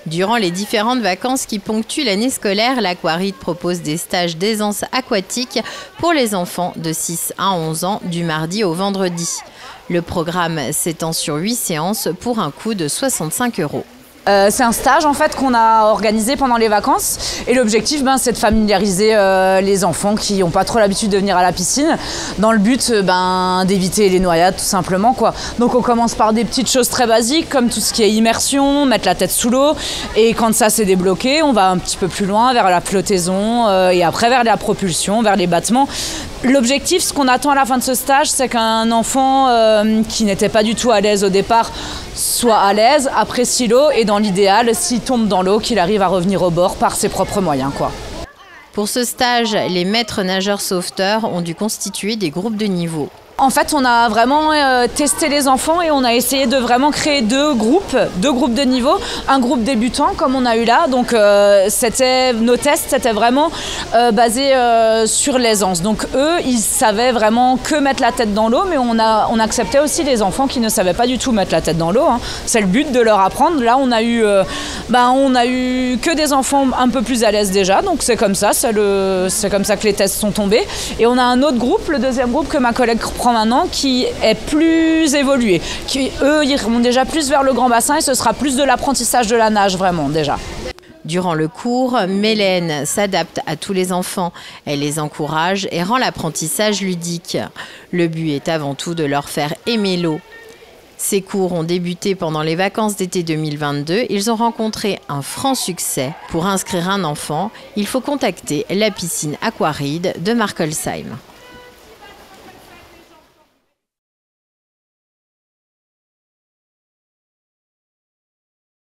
Durant les différentes vacances qui ponctuent l'année scolaire, l'Aquaride propose des stages d'aisance aquatique pour les enfants de 6 à 11 ans du mardi au vendredi. Le programme s'étend sur 8 séances pour un coût de 65 €. C'est un stage en fait qu'on a organisé pendant les vacances et l'objectif c'est de familiariser les enfants qui n'ont pas trop l'habitude de venir à la piscine dans le but d'éviter les noyades tout simplement quoi. Donc on commence par des petites choses très basiques comme tout ce qui est immersion, mettre la tête sous l'eau et quand ça s'est débloqué on va un petit peu plus loin vers la flottaison et après vers la propulsion, vers les battements. L'objectif, ce qu'on attend à la fin de ce stage, c'est qu'un enfant qui n'était pas du tout à l'aise au départ soit à l'aise, apprécie l'eau et dans l'idéal, s'il tombe dans l'eau, qu'il arrive à revenir au bord par ses propres moyens, quoi. Pour ce stage, les maîtres nageurs sauveteurs ont dû constituer des groupes de niveau. En fait, on a vraiment testé les enfants et on a essayé de vraiment créer deux groupes de niveau. Un groupe débutant, comme on a eu là. Donc, nos tests, c'était vraiment basé sur l'aisance. Donc, eux, ils savaient vraiment que mettre la tête dans l'eau, mais on acceptait aussi les enfants qui ne savaient pas du tout mettre la tête dans l'eau. Hein. C'est le but de leur apprendre. Là, on a eu que des enfants un peu plus à l'aise déjà. Donc, c'est comme ça. C'est comme ça que les tests sont tombés. Et on a un autre groupe, le deuxième groupe que ma collègue reprend maintenant, qui est plus évolué. Eux, ils iront déjà plus vers le grand bassin et ce sera plus de l'apprentissage de la nage, vraiment, déjà. Durant le cours, Mélène s'adapte à tous les enfants. Elle les encourage et rend l'apprentissage ludique. Le but est avant tout de leur faire aimer l'eau. Ces cours ont débuté pendant les vacances d'été 2022. Ils ont rencontré un franc succès. Pour inscrire un enfant, il faut contacter la piscine Aquaride de Markolsheim.